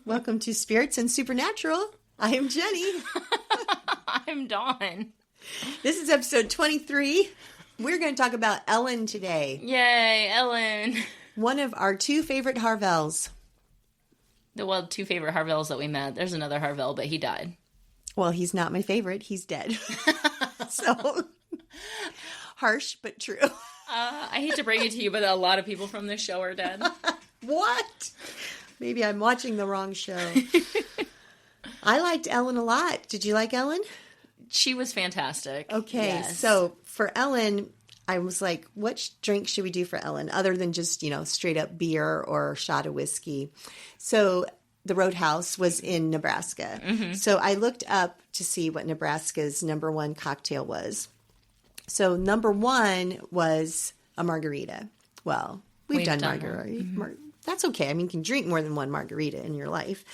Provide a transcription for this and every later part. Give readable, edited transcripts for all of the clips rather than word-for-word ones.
Welcome to Spirits and Supernatural. I am Jenny. I'm Dawn. This is episode 23. We're going to talk about Ellen today. Yay, Ellen. One of our two favorite Harvelles. Well, two favorite Harvelles that we met. There's another Harvelle, but he died. Well, he's not my favorite. He's dead. So, harsh, but true. I hate to break it to you, but a lot of people from this show are dead. What? Maybe I'm watching the wrong show. I liked Ellen a lot. Did you like Ellen? She was fantastic. Okay, yes. So for Ellen, I was like, what drink should we do for Ellen other than just, straight up beer or a shot of whiskey? So the Roadhouse was in Nebraska. Mm-hmm. So I looked up to see what Nebraska's number one cocktail was. So number one was a margarita. Well, we've done margarita. Mm-hmm. That's okay. I mean, you can drink more than one margarita in your life.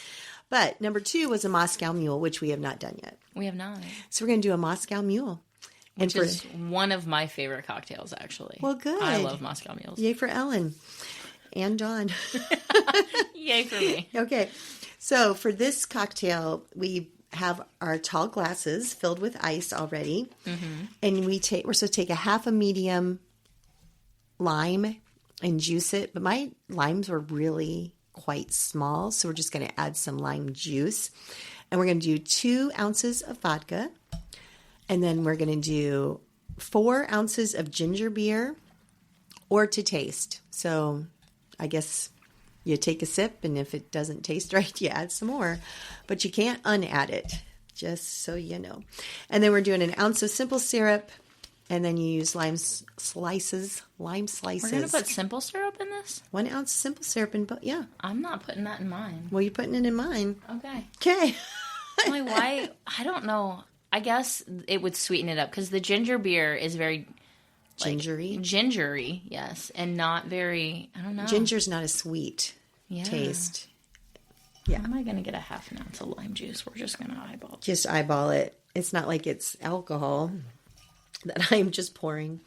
But number two was a MOCK-SCOW Mule, which we have not done yet. We have not. So we're going to do a MOCK-SCOW Mule. Which is one of my favorite cocktails, actually. Well, good. I love MOCK-SCOW Mules. Yay for Ellen. And Dawn. Yay for me. Okay. So for this cocktail, we have our tall glasses filled with ice already. Mm-hmm. And we're supposed to take a half a medium lime and juice it. But my limes were really quite small, so we're just going to add some lime juice. And we're going to do 2 ounces of vodka. And then we're going to do 4 ounces of ginger beer or to taste. So I guess you take a sip, and if it doesn't taste right, you add some more. But you can't unadd it, just so you know. And then we're doing an ounce of simple syrup, and then you use lime slices. We're going to put simple syrup in this? 1 ounce simple syrup in, yeah. I'm not putting that in mine. Well, you're putting it in mine. Okay. Okay. Why? I don't know. I guess it would sweeten it up because the ginger beer is very gingery, yes, and not very. I don't know. Ginger's not a sweet taste. Yeah. How am I going to get a half an ounce of lime juice? We're just going to eyeball. Just eyeball it. It's not like it's alcohol that I'm just pouring.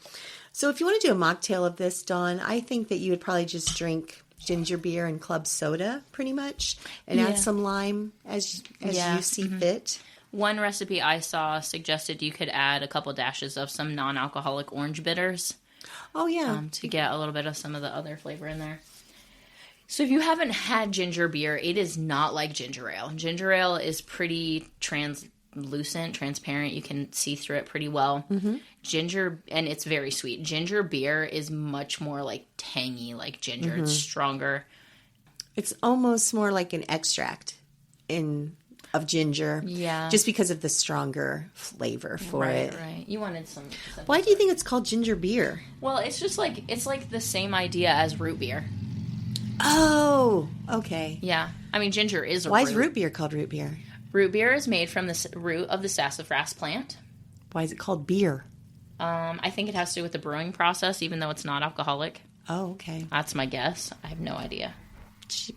So if you want to do a mocktail of this, Dawn, I think that you would probably just drink ginger beer and club soda, pretty much, and add some lime as you see fit. One recipe I saw suggested you could add a couple dashes of some non-alcoholic orange bitters. Oh, yeah. To get a little bit of some of the other flavor in there. So if you haven't had ginger beer, it is not like ginger ale. Ginger ale is pretty translucent, transparent. You can see through it pretty well. Mm-hmm. And it's very sweet. Ginger beer is much more like tangy, like ginger. Mm-hmm. It's stronger. It's almost more like an extract of ginger. Yeah. Just because of the stronger flavor for it. Right. You wanted some. Why do you think it's called ginger beer? Well, it's just like, it's like the same idea as root beer. Oh, okay. Yeah. I mean, ginger is a Why is root beer called root beer? Root beer is made from the root of the sassafras plant. Why is it called beer? I think it has to do with the brewing process, even though it's not alcoholic. Oh, okay. That's my guess. I have no idea.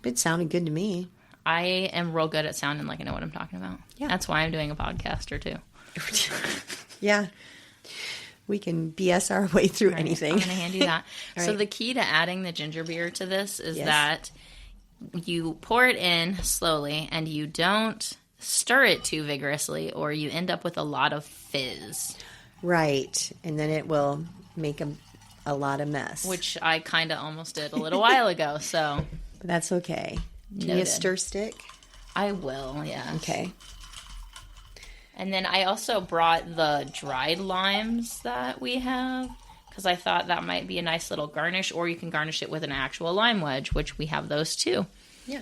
It sounded good to me. I am real good at sounding like I know what I'm talking about. Yeah. That's why I'm doing a podcast or two. Yeah. We can BS our way through anything. I'm going to hand you that. So the key to adding the ginger beer to this is that you pour it in slowly and you don't stir it too vigorously or you end up with a lot of fizz. Right. And then it will make a lot of mess. Which I kind of almost did a little while ago, so. That's okay. Do you need a stir stick? I will, yeah. Okay. And then I also brought the dried limes that we have because I thought that might be a nice little garnish, or you can garnish it with an actual lime wedge, which we have those too. Yeah.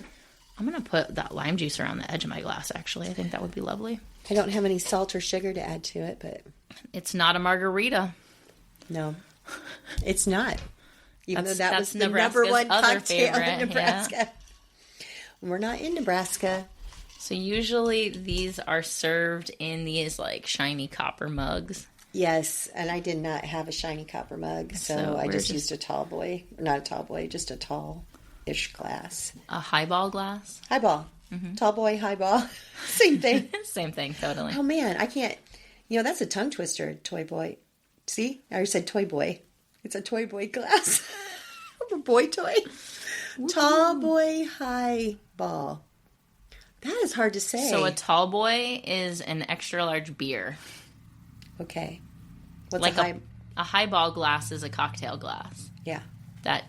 I'm going to put that lime juice around the edge of my glass, actually. I think that would be lovely. I don't have any salt or sugar to add to it, but... It's not a margarita. No, it's not. Even though that was the Nebraska's number one cocktail favorite, in Nebraska. Yeah. We're not in Nebraska. So usually these are served in these like shiny copper mugs. Yes, and I did not have a shiny copper mug, so I just used a tall boy. Not a tall boy, just a tall-ish glass. A highball glass? Highball. Mm-hmm. Tall boy, highball. Same thing. Same thing, totally. Oh, man, I can't. That's a tongue twister, toy boy. See? I already said toy boy. It's a toy boy glass. A boy toy. Ooh. Tall boy, high ball. That is hard to say. So a tall boy is an extra large beer. Okay. What's like a highball glass is a cocktail glass. Yeah. That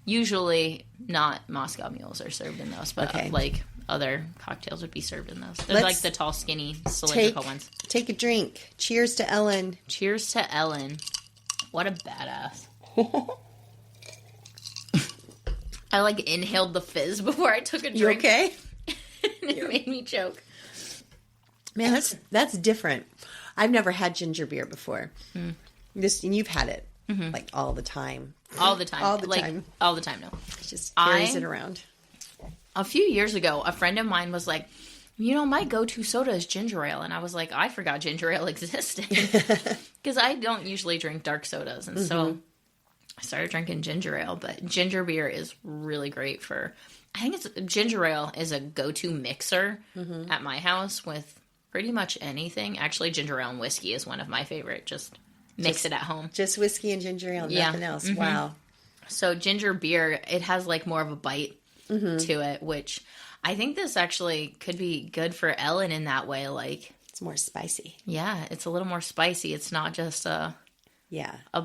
usually not Moscow mules are served in those, but like other cocktails would be served in those. They're like the tall, skinny, cylindrical ones. Take a drink. Cheers to Ellen. Cheers to Ellen. What a badass. I like inhaled the fizz before I took a drink. You okay? It made me choke. Man, that's different. I've never had ginger beer before. And you've had it like all the time. All the time. All the like, time. All the time, no. Just carries it around. A few years ago, a friend of mine was like, my go-to soda is ginger ale. And I was like, I forgot ginger ale existed. Because I don't usually drink dark sodas. And so I started drinking ginger ale. But ginger beer is really great for... I think ginger ale is a go-to mixer at my house with pretty much anything. Actually, ginger ale and whiskey is one of my favorite. Just mix it at home. Just whiskey and ginger ale, nothing else. Wow. So ginger beer, it has like more of a bite to it, which I think this actually could be good for Ellen in that way. Like it's more spicy. Yeah, it's a little more spicy. It's not just a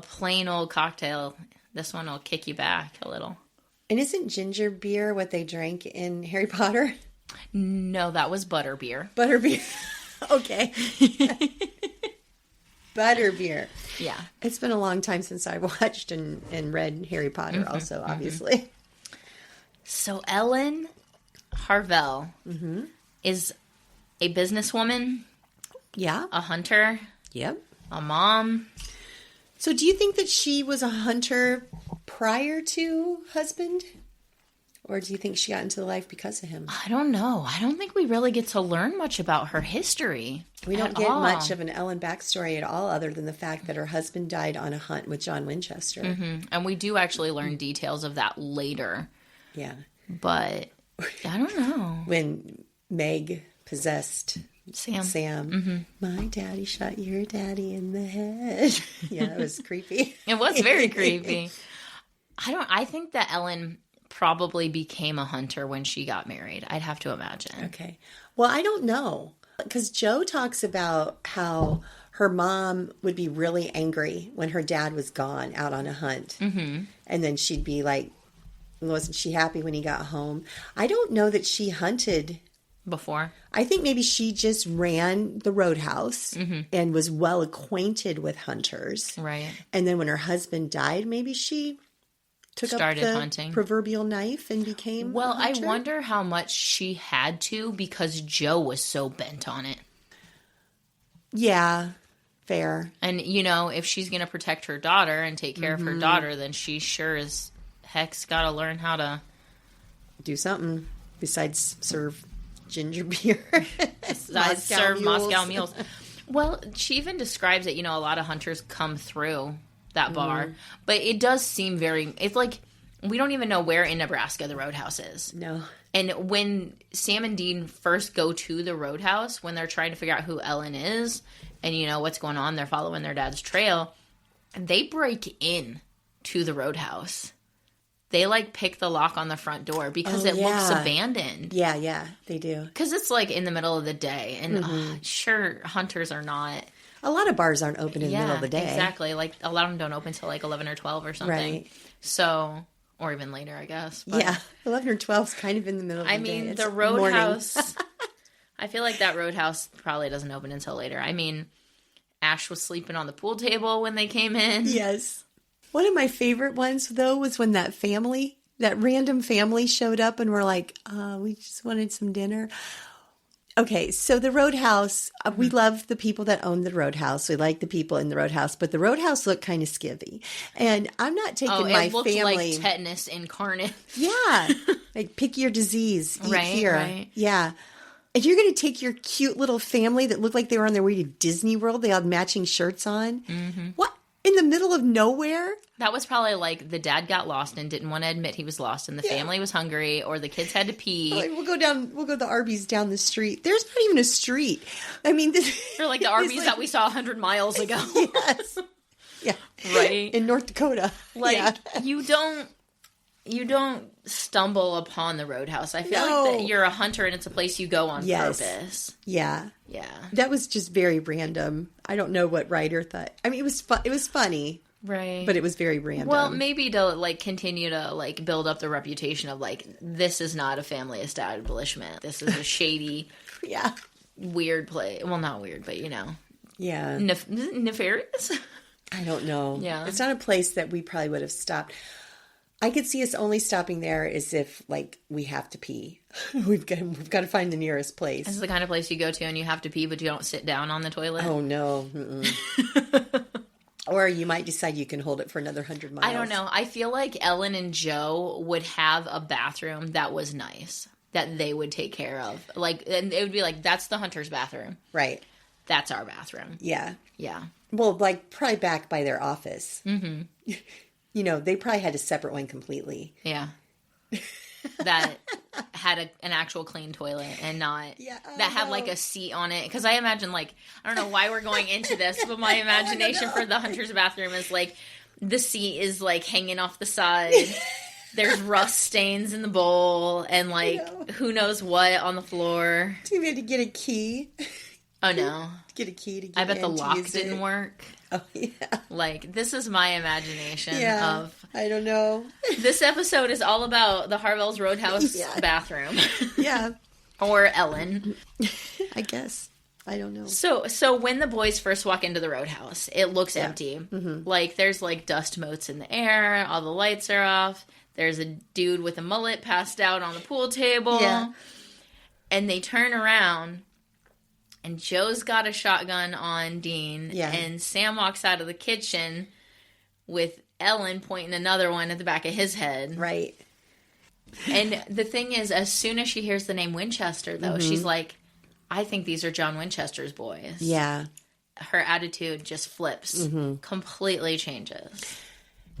plain old cocktail. This one will kick you back a little. And isn't ginger beer what they drank in Harry Potter? No, that was butterbeer. Butterbeer. Okay. Butterbeer. Yeah. It's been a long time since I watched and read Harry Potter also, obviously. So Ellen Harvelle is a businesswoman. Yeah. A hunter. Yep. A mom. So do you think that she was a hunter prior to husband? Or do you think she got into the life because of him? I don't know. I don't think we really get to learn much about her history. We don't get much of an Ellen backstory at all other than the fact that her husband died on a hunt with John Winchester. And we do actually learn details of that later. Yeah. But I don't know. When Meg possessed Sam. My daddy shot your daddy in the head. Yeah, it was creepy. It was very creepy. I think that Ellen probably became a hunter when she got married. I'd have to imagine. Okay. Well, I don't know. Because Joe talks about how her mom would be really angry when her dad was gone out on a hunt. And then she'd be like, wasn't she happy when he got home? I don't know that she hunted before. I think maybe she just ran the roadhouse and was well acquainted with hunters. Right. And then when her husband died, maybe she started up the hunting. Proverbial knife and became a hunter. I wonder how much she had to because Joe was so bent on it. Yeah, fair. And, if she's going to protect her daughter and take care of her daughter, then she sure as heck's got to learn how to do something besides serve ginger beer. Serve Moscow mules. Well, she even describes it, a lot of hunters come through that bar. But it does seem it's like, we don't even know where in Nebraska the roadhouse is. No. And when Sam and Dean first go to the roadhouse, when they're trying to figure out who Ellen is and, what's going on, they're following their dad's trail, they break in to the roadhouse. They, pick the lock on the front door because it looks abandoned. Yeah, they do. Because it's, in the middle of the day. And sure, hunters are not... A lot of bars aren't open in the middle of the day. Exactly. A lot of them don't open till 11 or 12 or something. Right. So, or even later, I guess. But, yeah, 11 or 12 is kind of in the middle of the day. I mean, the roadhouse... I feel like that roadhouse probably doesn't open until later. I mean, Ash was sleeping on the pool table when they came in. Yes. One of my favorite ones, though, was when that random family showed up and were like, we just wanted some dinner. Okay, so the Roadhouse, we love the people that own the Roadhouse. We like the people in the Roadhouse, but the Roadhouse looked kind of skivvy. And I'm not taking my looked family. Like tetanus incarnate. Yeah, like pick your disease, eat here. Right. Yeah. And you're going to take your cute little family that looked like they were on their way to Disney World. They had matching shirts on. What? In the middle of nowhere? That was probably like the dad got lost and didn't want to admit he was lost, and the family was hungry, or the kids had to pee. Like, we'll go to the Arby's down the street. There's not even a street. I mean, or like the Arby's that we saw 100 miles ago. Yes. Yeah. Right. In North Dakota. Like, you don't... you don't stumble upon the Roadhouse. I feel like that you're a hunter and it's a place you go on purpose. Yeah. Yeah. That was just very random. I don't know what writer thought. I mean, it was funny. Right. But it was very random. Well, maybe to, like, continue to, like, build up the reputation of, like, this is not a family establishment. This is a shady, weird place. Well, not weird, but, you know. Yeah. Nefarious? I don't know. Yeah. It's not a place that we probably would have stopped. I could see us only stopping there as if, like, we have to pee. We've got to find the nearest place. This is the kind of place you go to and you have to pee, but you don't sit down on the toilet. Oh, no. Or you might decide you can hold it for another 100 miles. I don't know. I feel like Ellen and Joe would have a bathroom that was nice, that they would take care of. Like, and it would be like, that's the hunter's bathroom. Right. That's our bathroom. Yeah. Yeah. Well, like, probably back by their office. Mm-hmm. You know, they probably had a separate one completely. Yeah. That had an actual clean toilet and not that had like a seat on it. Because I imagine, like, I don't know why we're going into this, but my imagination for the hunter's bathroom is like the seat is like hanging off the side. There's rust stains in the bowl and like who knows what on the floor. Do you have to get a key? Oh no. Get a key to get I bet the lock didn't didn't work. Oh, yeah. Like, this is my imagination of... I don't know. This episode is all about the Harvelle's Roadhouse bathroom. Yeah. Or Ellen. I guess. I don't know. So when the boys first walk into the Roadhouse, it looks empty. Mm-hmm. Like, there's, like, dust motes in the air. All the lights are off. There's a dude with a mullet passed out on the pool table. Yeah. And they turn around... And Joe's got a shotgun on Dean. Yeah. And Sam walks out of the kitchen with Ellen pointing another one at the back of his head. Right. And the thing is, as soon as she hears the name Winchester, though, she's like, I think these are John Winchester's boys. Yeah. Her attitude just flips. Completely changes.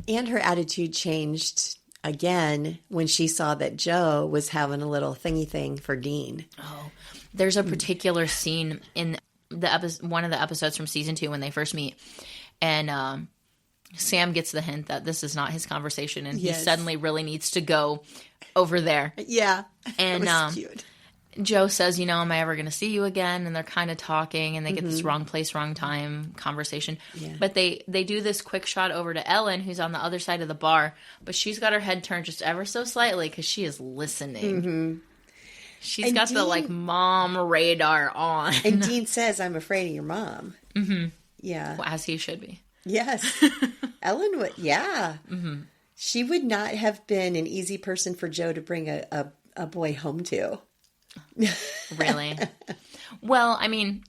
And her attitude changed again when she saw that Joe was having a little thingy thing for Dean. Oh. There's a particular scene in one of the episodes from season 2 when they first meet, and Sam gets the hint that this is not his conversation, and he suddenly really needs to go over there. Yeah, and that was cute. Joe says, "You know, am I ever going to see you again?" And they're kind of talking, and they get this wrong place, wrong time conversation. Yeah. But they do this quick shot over to Ellen, who's on the other side of the bar, but she's got her head turned just ever so slightly because she is listening. She's got Dean, the, like, mom radar on. And Dean says, I'm afraid of your mom. Mm-hmm. Yeah. Well, as he should be. Yes. Ellen would, yeah. Mm-hmm. She would not have been an easy person for Joe to bring a boy home to. Really? Well, I mean,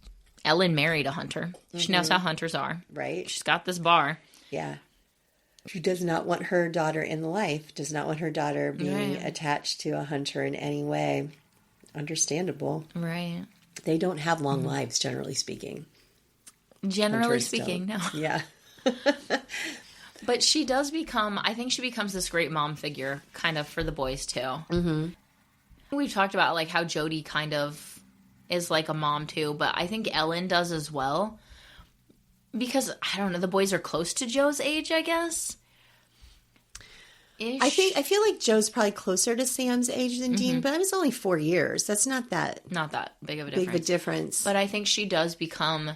Ellen married a hunter. She knows how hunters are. Right. She's got this bar. Yeah. Who does not want her daughter in life, does not want her daughter being attached to a hunter in any way. Understandable. Right. They don't have long lives, generally speaking. Generally Hunters speaking, don't. no. Yeah. But she does I think she becomes this great mom figure, kind of, for the boys, too. Mm-hmm. We've talked about, like, how Jody kind of is like a mom, too, but I think Ellen does as well. Because, I don't know, the boys are close to Joe's age, I guess. I feel like Joe's probably closer to Sam's age than Dean, but it was only 4 years. That's not that big of a difference. But I think she does become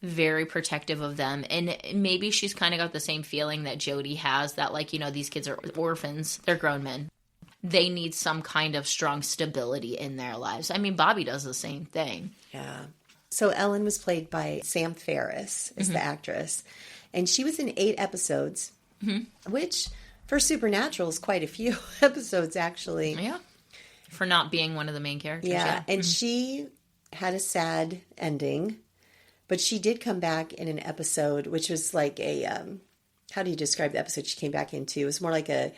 very protective of them, and maybe she's kind of got the same feeling that Jody has, that, like, you know, these kids are orphans. They're grown men. They need some kind of strong stability in their lives. I mean, Bobby does the same thing. Yeah. So Ellen was played by Sam Ferris, is the actress, and she was in 8 episodes, which... For Supernatural is quite a few episodes, actually. Yeah. For not being one of the main characters. Yeah. And she had a sad ending, but she did come back in an episode, which was like a, how do you describe the episode she came back into? It was more like a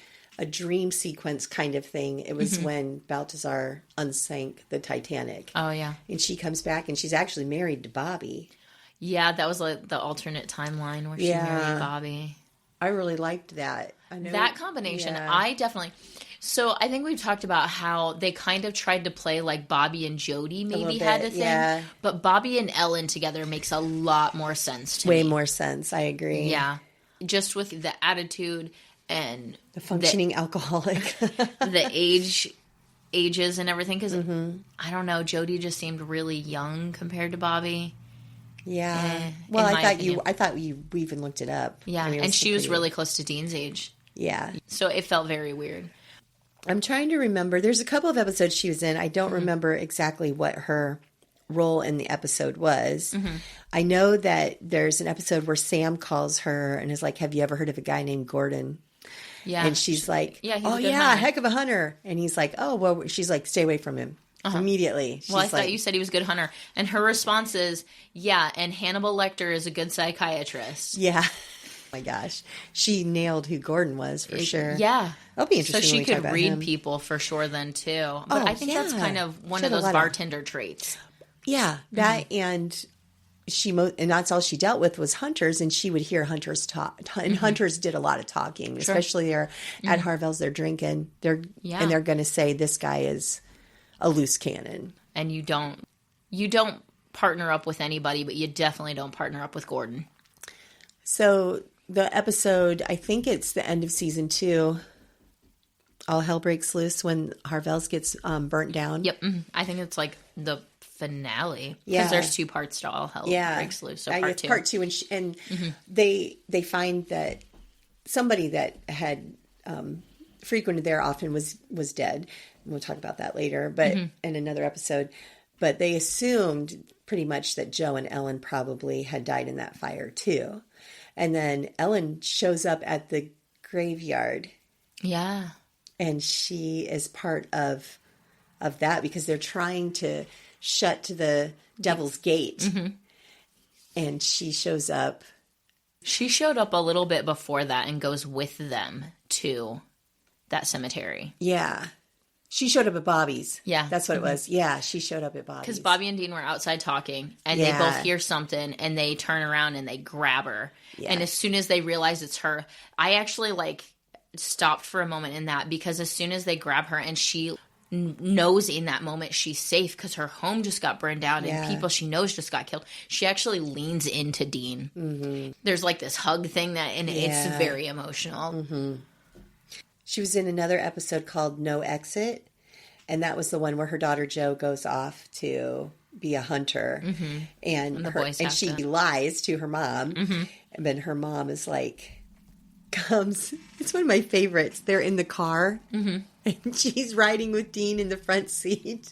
dream sequence kind of thing. It was when Balthazar unsank the Titanic. Oh, yeah. And she comes back, and she's actually married to Bobby. Yeah, that was like the alternate timeline where she married Bobby. I really liked that. That combination, I definitely... So I think we've talked about how they kind of tried to play like Bobby and Jody maybe had a thing. Yeah. But Bobby and Ellen together makes a lot more sense to me. Way more sense. I agree. Yeah. Just with the attitude and the functioning alcoholic. the ages and everything. Because I don't know, Jody just seemed really young compared to Bobby. Yeah. Well, I thought we even looked it up. Yeah, and she was really close to Dean's age. Yeah. So it felt very weird. I'm trying to remember. There's a couple of episodes she was in. I don't remember exactly what her role in the episode was. I know that there's an episode where Sam calls her and is like, have you ever heard of a guy named Gordon? Yeah. And she's like, oh, yeah, a heck of a hunter. And he's like, oh, well, she's like, stay away from him. Immediately. She's I thought you said he was a good hunter. And her response is, yeah, and Hannibal Lecter is a good psychiatrist. Yeah. Oh my gosh. She nailed who Gordon was for sure. Yeah. That'll be interesting. So she could read people for sure then too. But I think that's kind of one of those bartender traits. Yeah. That and and that's all she dealt with was hunters, and she would hear hunters talk. And hunters did a lot of talking, especially there at Harvelle's. They're drinking. And they're going to say this guy is a loose cannon. And you don't partner up with anybody, but you definitely don't partner up with Gordon. So the episode, I think it's the end of season 2. All hell breaks loose when Harvelle's gets burnt down. Yep. I think it's like the finale. Because there's 2 parts to All Hell Breaks Loose. So part 2. Part 2. And they find that somebody that had frequented there often was dead. We'll talk about that later, but in another episode. But they assumed pretty much that Joe and Ellen probably had died in that fire too. And then Ellen shows up at the graveyard. Yeah. And she is part of that because they're trying to shut the Devil's Gate. And she shows up. She showed up a little bit before that and goes with them to that cemetery. Yeah. She showed up at Bobby's. Yeah. That's what it was. Yeah, she showed up at Bobby's. Because Bobby and Dean were outside talking, and they both hear something, and they turn around and they grab her. Yeah. And as soon as they realize it's her, I actually, stopped for a moment in that, because as soon as they grab her, and she knows in that moment she's safe because her home just got burned down and people she knows just got killed, she actually leans into Dean. There's, this hug thing and it's very emotional. She was in another episode called No Exit, and that was the one where her daughter Jo goes off to be a hunter, and she lies to her mom, and then her mom is comes. It's one of my favorites. They're in the car, and she's riding with Dean in the front seat,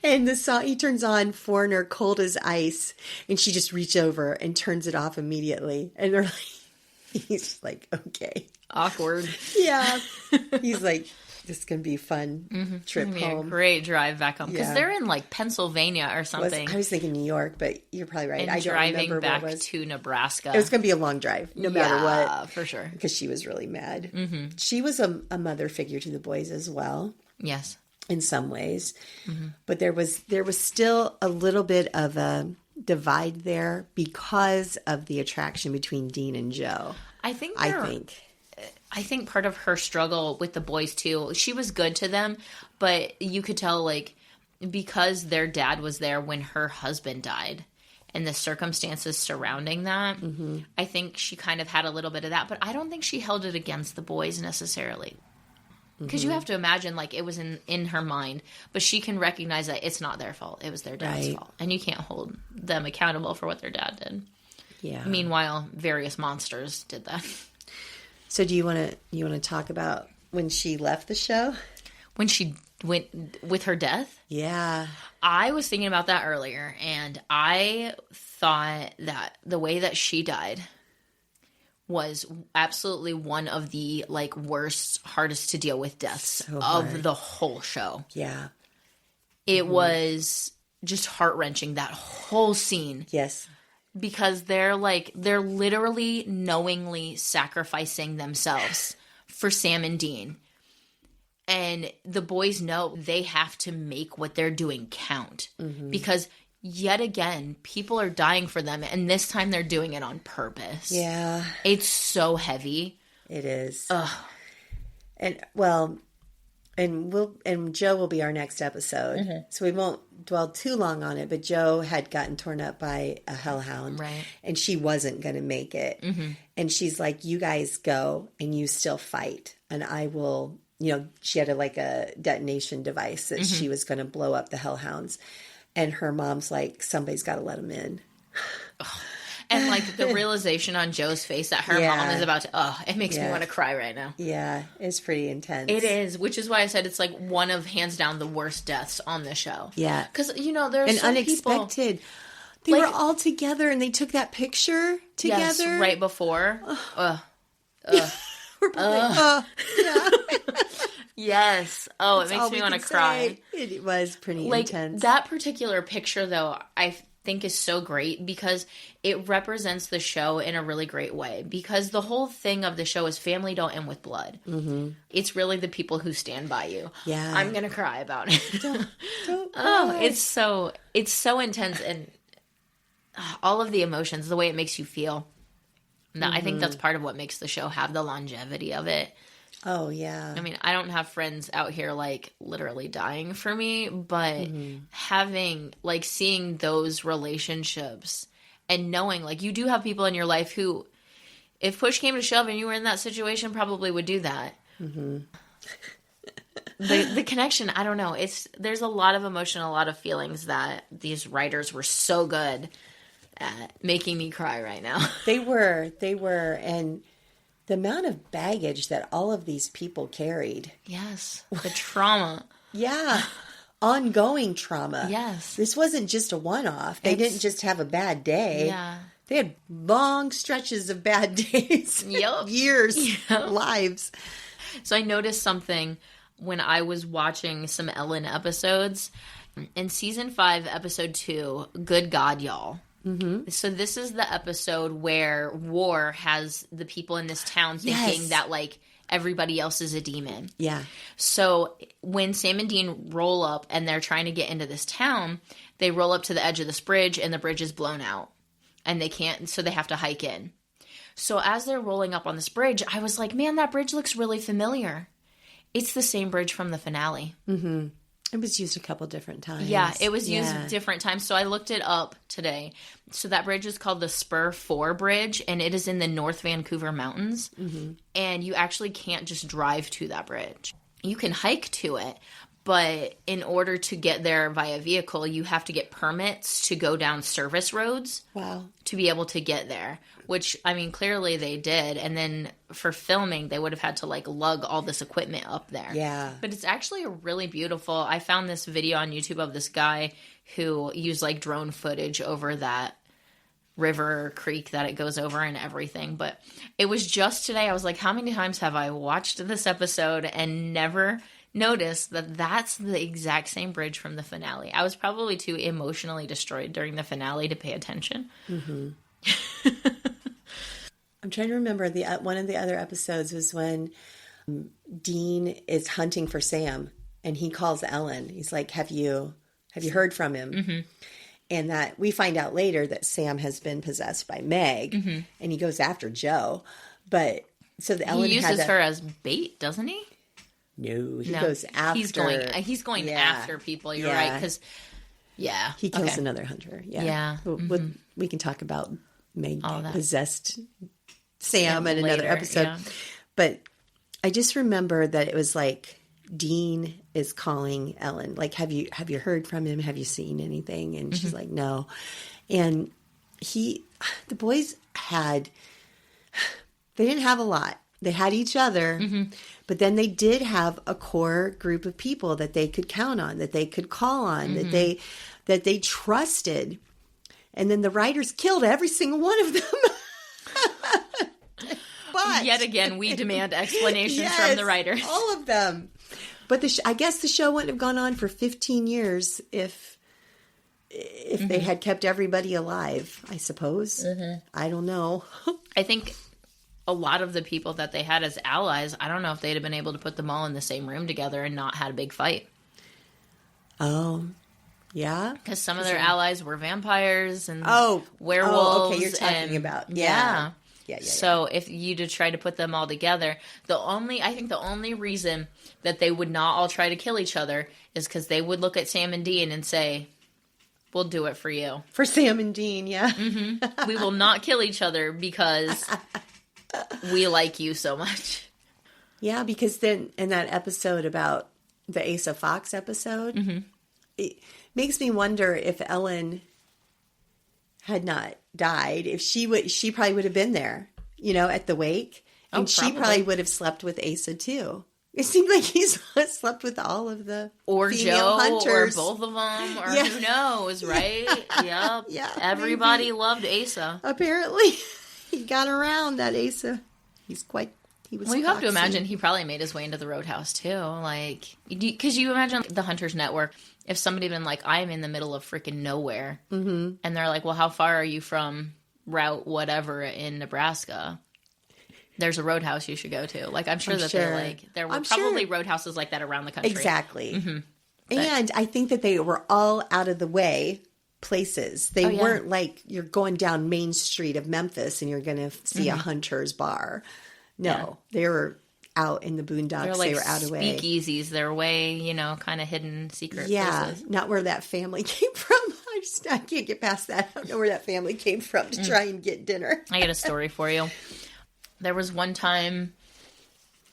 and the song he turns on Foreigner, Cold as Ice, and she just reaches over and turns it off immediately, and they're he's okay. Awkward. Yeah. He's like, this is going to be a fun trip home. A great drive back home. Because they're in Pennsylvania or something. I was thinking New York, but you're probably right. I don't remember back where it was. To Nebraska. It was going to be a long drive, no matter what. Yeah, for sure. Because she was really mad. She was a mother figure to the boys as well. Yes. In some ways. But there was still a little bit of a divide there because of the attraction between Dean and Joe. I think part of her struggle with the boys too, she was good to them, but you could tell because their dad was there when her husband died and the circumstances surrounding that, I think she kind of had a little bit of that, but I don't think she held it against the boys necessarily. Because you have to imagine it was in her mind, but she can recognize that it's not their fault. It was their dad's fault. And you can't hold them accountable for what their dad did. Yeah. Meanwhile, various monsters did that. So do you want to talk about when she left the show? When she went with her death? Yeah. I was thinking about that earlier, and I thought that the way that she died was absolutely one of the worst, hardest to deal with deaths of the whole show. Yeah. It was just heart-wrenching, that whole scene. Yes. Because they're literally knowingly sacrificing themselves for Sam and Dean. And the boys know they have to make what they're doing count. Because yet again, people are dying for them. And this time they're doing it on purpose. Yeah. It's so heavy. It is. Ugh. And, well, and Joe will be our next episode. So we won't dwell too long on it, but Joe had gotten torn up by a hellhound. Right. And she wasn't going to make it. And she's like, you guys go and you still fight. And I will, she had a detonation device that she was going to blow up the hellhounds. And her mom's like, somebody's got to let them in. And like the realization on Joe's face that her mom is about to, it makes me want to cry right now. Yeah, it's pretty intense. It is, which is why I said it's like one of hands down the worst deaths on the show. Yeah. Because, there's and some unexpected. People, they were all together and they took that picture together. Yes, right before. Yes. Oh, it makes me want to cry. It was pretty intense. That particular picture, though, I think is so great because it represents the show in a really great way. Because the whole thing of the show is family don't end with blood. It's really the people who stand by you. Yeah, I'm gonna cry about it. Don't cry. It's so intense and all of the emotions, the way it makes you feel. I think that's part of what makes the show have the longevity of it. Oh, yeah. I mean, I don't have friends out here, like, literally dying for me, but having, like, seeing those relationships and knowing, like, you do have people in your life who, if push came to shove and you were in that situation, probably would do that. The connection, I don't know. There's a lot of emotion, a lot of feelings that these writers were so good at making me cry right now. They were, and the amount of baggage that all of these people carried. Yes. The trauma. Yeah. Ongoing trauma. Yes. This wasn't just a one-off. They didn't just have a bad day. Yeah. They had long stretches of bad days. Yep. Years. Yep. Lives. So I noticed something when I was watching some Ellen episodes. In season 5, episode 2, Good God, Y'all. So this is the episode where War has the people in this town thinking that, like, everybody else is a demon. Yeah. So when Sam and Dean roll up and they're trying to get into this town, they roll up to the edge of this bridge and the bridge is blown out. And they can't, so they have to hike in. So as they're rolling up on this bridge, I was like, man, that bridge looks really familiar. It's the same bridge from the finale. It was used a couple different times. Yeah, it was used different times. So I looked it up today. So that bridge is called the Spur 4 Bridge, and it is in the North Vancouver Mountains. And you actually can't just drive to that bridge. You can hike to it, but in order to get there via vehicle, you have to get permits to go down service roads. Wow. To be able to get there, which, I mean, clearly they did. And then for filming, they would have had to, like, lug all this equipment up there. Yeah. But it's actually really beautiful. I found this video on YouTube of this guy who used, like, drone footage over that river creek that it goes over and everything. But it was just today. I was like, how many times have I watched this episode and never noticed that that's the exact same bridge from the finale? I was probably too emotionally destroyed during the finale to pay attention. I'm trying to remember one of the other episodes was when Dean is hunting for Sam and he calls Ellen. He's like, have you heard from him? And that we find out later that Sam has been possessed by Meg and he goes after Joe. But so the Ellen he uses her as bait, doesn't he? No, he goes after. He's going after people. You're right, because he kills another hunter. Yeah. We can talk about Meg possessed Sam in another episode. Yeah. But I just remember that it was like Dean is calling Ellen, like, have you heard from him? Have you seen anything? And she's like, no. And the boys they didn't have a lot. They had each other, but then they did have a core group of people that they could count on, that they could call on, that they trusted. And then the writers killed every single one of them. But yet again, we demand explanations from the writers. All of them. But I guess the show wouldn't have gone on for 15 years if they had kept everybody alive, I suppose. I don't know. I think a lot of the people that they had as allies, I don't know if they'd have been able to put them all in the same room together and not had a big fight. Oh, yeah? Because some of their allies were vampires and werewolves. Oh, okay, you're talking about. Yeah. So if you to try to put them all together, I think the only reason that they would not all try to kill each other is because they would look at Sam and Dean and say, "We'll do it for you." For Sam and Dean, yeah. Mm-hmm. We will not kill each other because we like you so much. Yeah, because then in that episode about the Asa Fox episode, it makes me wonder if Ellen had not died, if she probably would have been there, at the wake. And she probably would have slept with Asa too. It seemed like he's slept with all of the female Joe, hunters. or both of them, or who knows, right? Yep. Yeah. Everybody loved Asa. Apparently, he got around that Asa. He was. Well, you have to imagine he probably made his way into the roadhouse too, because you imagine the Hunters Network. If somebody had been like, "I'm in the middle of freaking nowhere," and they're like, "Well, how far are you from route whatever in Nebraska?" There's a roadhouse you should go to. I'm sure there were probably roadhouses like that around the country. Exactly. Mm-hmm. And I think that they were all out of the way places. They weren't like you're going down Main Street of Memphis and you're going to see a hunter's bar. No, they were out in the boondocks. They were out of way. Speakeasies. They're way, kind of hidden secret places. Not where that family came from. I can't get past that. I don't know where that family came from to try and get dinner. I got a story for you. There was one time,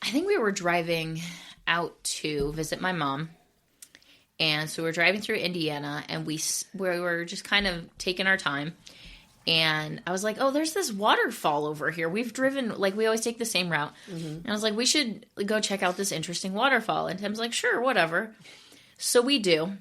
I think we were driving out to visit my mom. And so we were driving through Indiana, and we were just kind of taking our time. And I was like, oh, there's this waterfall over here. We've driven, we always take the same route. And I was like, we should go check out this interesting waterfall. And Tim's like, sure, whatever. So we do.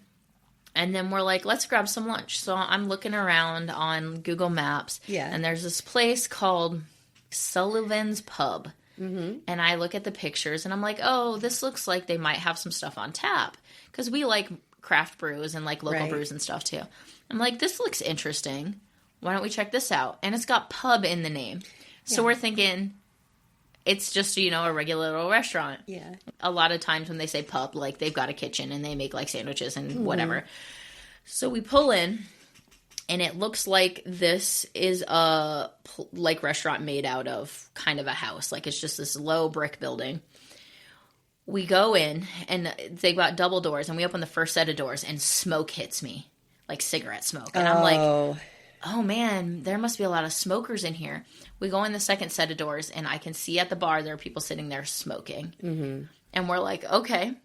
And then we're like, let's grab some lunch. So I'm looking around on Google Maps. Yeah. And there's this place called Sullivan's Pub. And I look at the pictures and I'm like, oh, this looks like they might have some stuff on tap. Because we like craft brews and local brews and stuff too. I'm like, this looks interesting. Why don't we check this out? And it's got pub in the name. So we're thinking it's just, a regular little restaurant. Yeah. A lot of times when they say pub, they've got a kitchen and they make sandwiches and whatever. So we pull in. And it looks like this is a restaurant made out of kind of a house. It's just this low brick building. We go in and they got double doors and we open the first set of doors and smoke hits me, cigarette smoke. And I'm like, oh man, there must be a lot of smokers in here. We go in the second set of doors and I can see at the bar there are people sitting there smoking. And we're like, okay.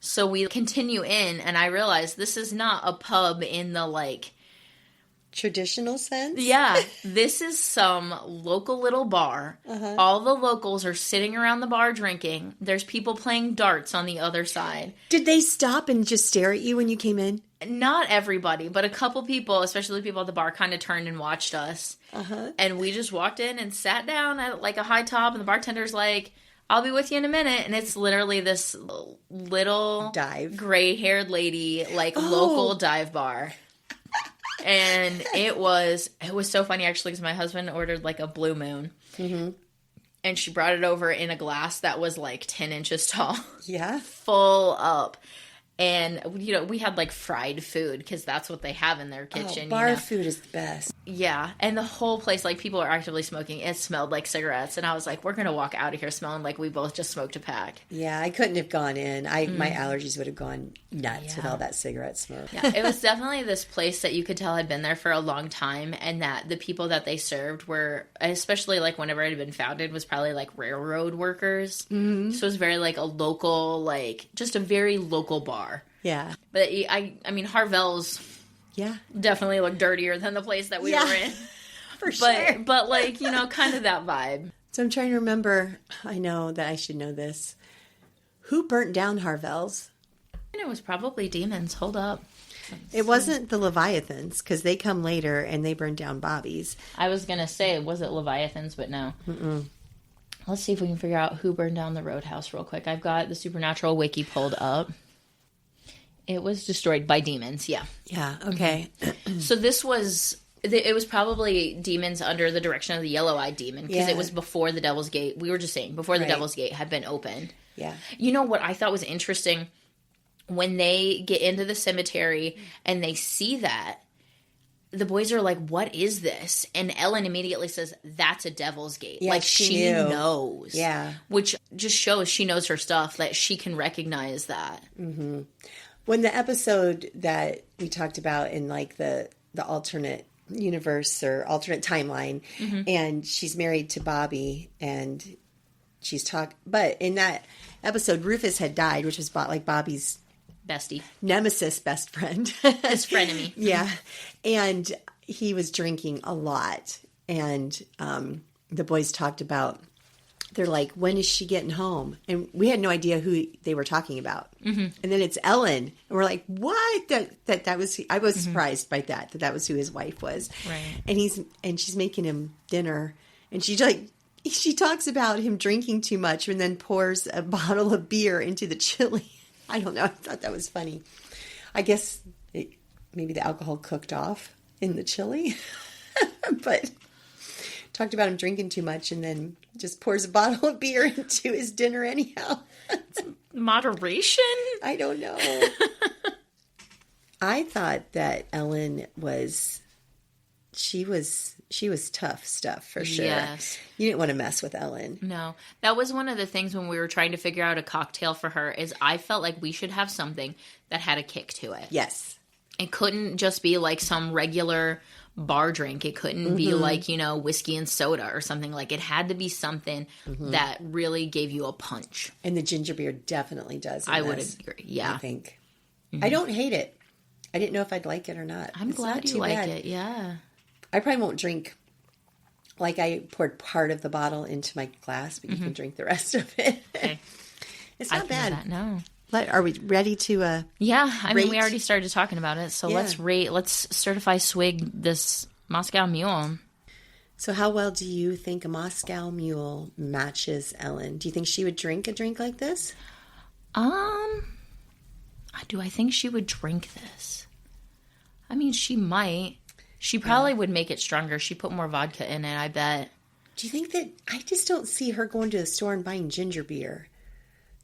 So we continue in and I realize this is not a pub in the traditional sense? Yeah. This is some local little bar. All the locals are sitting around the bar drinking. There's people playing darts on the other side. Did they stop and just stare at you when you came in? Not everybody, but a couple people, especially the people at the bar, kind of turned and watched us. And we just walked in and sat down at a high top, and the bartender's like, I'll be with you in a minute. And it's literally this little gray-haired lady, local dive bar. And it was so funny, actually, because my husband ordered, a Blue Moon. And she brought it over in a glass that was, 10 inches tall. Yeah. Full up. And, we had, fried food, because that's what they have in their kitchen. Bar food is the best. Yeah. And the whole place, people are actively smoking. It smelled like cigarettes. And I was like, we're going to walk out of here smelling like we both just smoked a pack. Yeah, I couldn't have gone in. My allergies would have gone nuts with all that cigarette smoke. Yeah, it was definitely this place that you could tell had been there for a long time. And that the people that they served were, especially, whenever it had been founded, was probably, railroad workers. So it was very, a local, just a very local bar. Yeah. But, I mean, Harvelle's definitely looked dirtier than the place that we were in. For sure. But, kind of that vibe. So I'm trying to remember, I know that I should know this. Who burnt down Harvelle's? And it was probably demons. Hold up. It wasn't the Leviathans, because they come later and they burned down Bobby's. I was going to say, was it Leviathans, but no. Let's see if we can figure out who burned down the Roadhouse real quick. I've got the Supernatural Wiki pulled up. It was destroyed by demons, yeah. Yeah, okay. So it was probably demons under the direction of the yellow-eyed demon, because it was before the Devil's Gate. We were just saying, before the Devil's Gate had been opened. Yeah. You know what I thought was interesting? When they get into the cemetery and they see that, the boys are like, what is this? And Ellen immediately says, that's a devil's gate. Yeah, like, she she knew. knows. Yeah. Which just shows she knows her stuff, that she can recognize that. Mm-hmm. When the episode that we talked about in like the alternate universe or alternate timeline, and she's married to Bobby, and but in that episode, Rufus had died, which was like Bobby's Bestie. Nemesis best friend. His frenemy. Yeah. And he was drinking a lot. And the boys talked about, they're like, when is she getting home? And we had no idea who they were talking about. And then it's Ellen. And we're like, what? That was, I was surprised by that was who his wife was. Right. And she's making him dinner. And she talks about him drinking too much and then pours a bottle of beer into the chili. I don't know. I thought that was funny. I guess maybe the alcohol cooked off in the chili. But talked about him drinking too much and then just pours a bottle of beer into his dinner anyhow. Moderation? I don't know. I thought that Ellen was tough stuff for sure. Yes. You didn't want to mess with Ellen. No. That was one of the things when we were trying to figure out a cocktail for her, is I felt like we should have something that had a kick to it. Yes. It couldn't just be like some regular bar drink. It couldn't be like, whiskey and soda or something. Like, it had to be something that really gave you a punch. And the ginger beer definitely does. I would agree. Yeah. I think. I don't hate it. I didn't know if I'd like it or not. I'm glad you like it. Yeah. I probably won't drink. Like, I poured part of the bottle into my glass, but you can drink the rest of it. Okay. It's not bad. That, no. Are we ready to Yeah, I mean, rate? we already started talking about it, so Yeah. let's certify swig this Moscow Mule. So how well do you think a Moscow Mule matches Ellen? Do you think she would drink a drink like this? Do I think she would drink this? I mean, she might. She probably would make it stronger. She'd put more vodka in it, I bet. Do you think that... I just don't see her going to the store and buying ginger beer.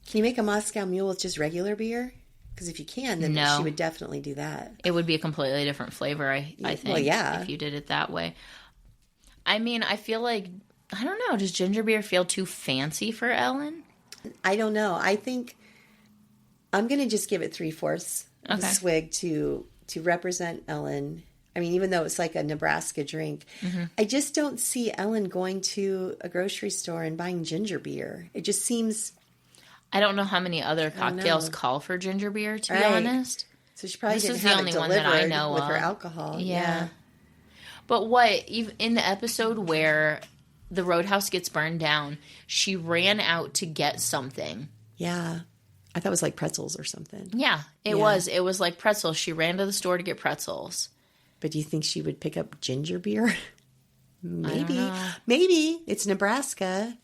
Can you make a Moscow Mule with just regular beer? Because if you can, then she would definitely do that. It would be a completely different flavor, I think. Well, yeah. If you did it that way. I mean, I feel like... I don't know. Does ginger beer feel too fancy for Ellen? I don't know. I think... I'm going to just give it 3/4 of a swig to represent Ellen. I mean, even though it's like a Nebraska drink, I just don't see Ellen going to a grocery store and buying ginger beer. It just seems... I don't know how many other cocktails call for ginger beer, to be honest. So she probably This didn't is the have only it one that I delivered know with of. her alcohol. Yeah. But what, even in the episode where the roadhouse gets burned down, she ran out to get something. Yeah. I thought it was like pretzels or something. Yeah, it was. It was like pretzels. She ran to the store to get pretzels. But do you think she would pick up ginger beer? Maybe. I don't know. Maybe. It's Nebraska.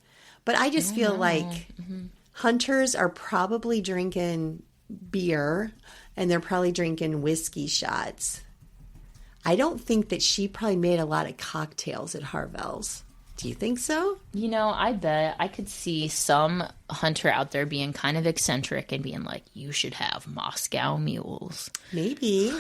But I just feel like hunters are probably drinking beer and they're probably drinking whiskey shots. I don't think that she probably made a lot of cocktails at Harvelle's. Do you think so? You know, I bet I could see some hunter out there being kind of eccentric and being like, you should have Moscow mules. Maybe.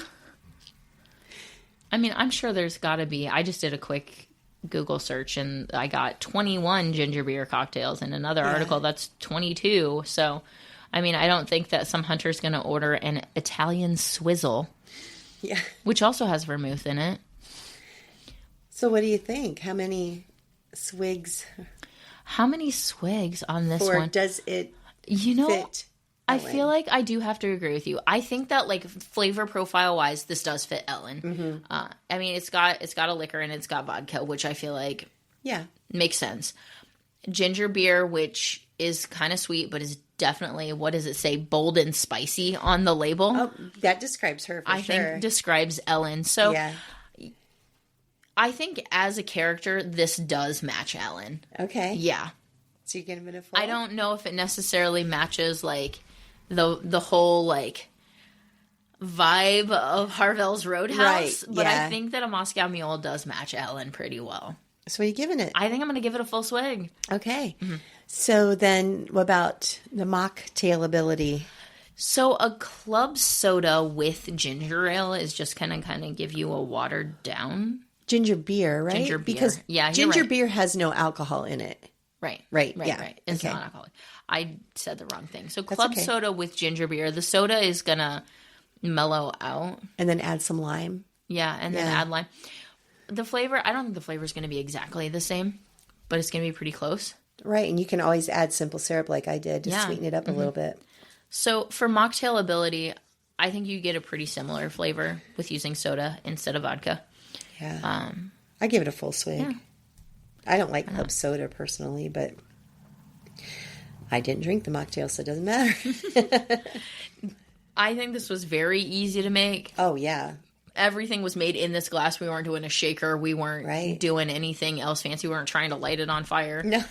I mean, I'm sure there's got to be. I just did a quick Google search and I got 21 ginger beer cocktails in another article that's 22. So, I mean, I don't think that some hunter's going to order an Italian swizzle. Yeah. Which also has vermouth in it. So what do you think? How many swigs? How many swigs on this or one? Does it fit I Ellen? feel like I do have to agree with you. I think that, like, flavor profile wise, this does fit Ellen. I mean, it's got a liquor and it's got vodka, which I feel like makes sense. Ginger beer, which is kind of sweet, but is definitely, what does it say, bold and spicy on the label. Oh, that describes her for sure. I think describes Ellen. So I think as a character, this does match Ellen. Okay. Yeah. So you give it a 4? I don't know if it necessarily matches, like, the whole, like, vibe of Harvelle's Roadhouse. Right, but I think that a Moscow Mule does match Ellen pretty well. So what are you giving it? I think I'm going to give it a full swig. Okay. So then what about the mocktail ability? So a club soda with ginger ale is just kind of give you a watered down ginger beer, right? Ginger beer. Because yeah, ginger right. beer has no alcohol in it. Right. Yeah. Right. It's okay. not alcoholic. I said the wrong thing. So club soda with ginger beer. The soda is going to mellow out. And then add some lime. Yeah, and then add lime. The flavor, I don't think the flavor is going to be exactly the same, but it's going to be pretty close. Right, and you can always add simple syrup like I did to sweeten it up a little bit. So for mocktail ability, I think you get a pretty similar flavor with using soda instead of vodka. Yeah. I give it a full swig. Yeah. I don't like club soda personally, but I didn't drink the mocktail, so it doesn't matter. I think this was very easy to make. Oh, yeah. Everything was made in this glass. We weren't doing a shaker. We weren't doing anything else fancy. We weren't trying to light it on fire. No.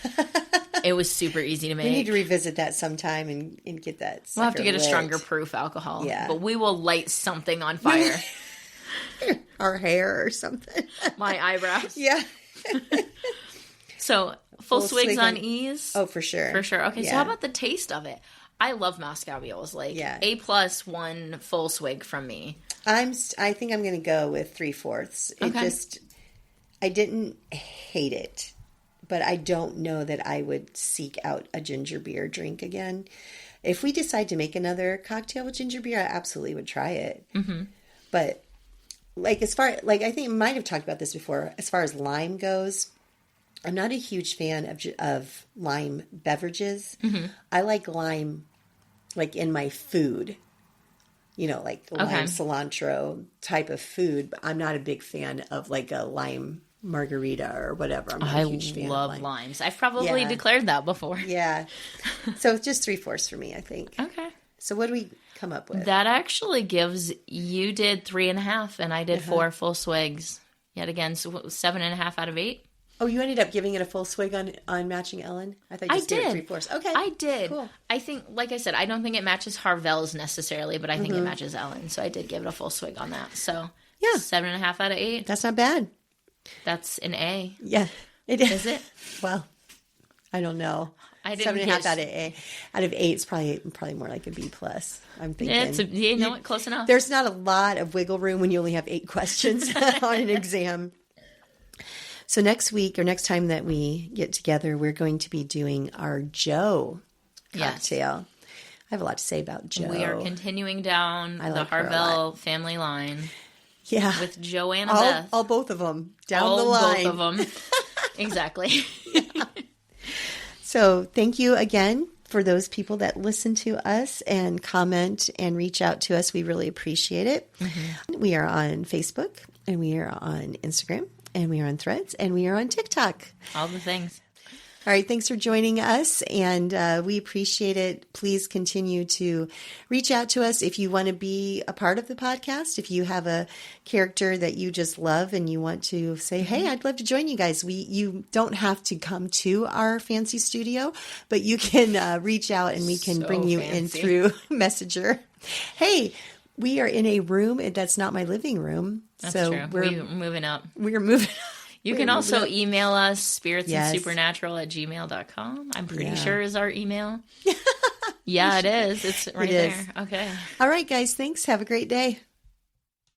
It was super easy to make. We need to revisit that sometime and get that. We'll have to get a stronger proof alcohol. Yeah. But we will light something on fire. Our hair or something. My eyebrows. Yeah. So, full swigs on ease? Oh, for sure. For sure. Okay, so how about the taste of it? I love MOCK-SCOW mules. Like, A+ 1 full swig from me. I think I'm going to go with 3/4. I didn't hate it, but I don't know that I would seek out a ginger beer drink again. If we decide to make another cocktail with ginger beer, I absolutely would try it. Mm-hmm. But I think I might have talked about this before. As far as lime goes, I'm not a huge fan of lime beverages. Mm-hmm. I like lime, like in my food. Like lime cilantro type of food. But I'm not a big fan of like a lime margarita or whatever. I'm not a huge fan of lime. Limes. I've probably declared that before. Yeah. So it's just 3/4 for me, I think. Okay. So what do we come up with? That actually gives, you did 3.5 and I did 4 full swigs. Yet again, so 7.5 out of 8. Oh, you ended up giving it a full swig on Matching Ellen? I thought you just did it 3/4. Okay. I did. Cool. I think, like I said, I don't think it matches Harvelle's necessarily, but I think it matches Ellen. So I did give it a full swig on that. So 7.5 out of 8. That's not bad. That's an A. Yeah, it is. Is it? Well, I don't know. 7.5 out of 8 is probably more like a B+. I'm thinking. Close enough. There's not a lot of wiggle room when you only have 8 questions on an exam. So next week or next time that we get together, we're going to be doing our Joe cocktail. I have a lot to say about Joe. We are continuing down the Harvelle family line. Yeah. With Joanna Beth. All both of them down the line. Both of them. Exactly. Yeah. So thank you again for those people that listen to us and comment and reach out to us. We really appreciate it. Mm-hmm. We are on Facebook and we are on Instagram. And we are on Threads, and we are on TikTok. All the things. All right, thanks for joining us, and we appreciate it. Please continue to reach out to us if you want to be a part of the podcast. If you have a character that you just love and you want to say, hey, I'd love to join you guys. You don't have to come to our fancy studio, but you can reach out, and we can bring you in through Messenger. Hey, we are in a room that's not my living room. That's true. We're moving up. We're moving up. You can also email us, spiritsandsupernatural@gmail.com. I'm pretty sure is our email. Yeah, it is. It's right there. Okay. All right, guys. Thanks. Have a great day.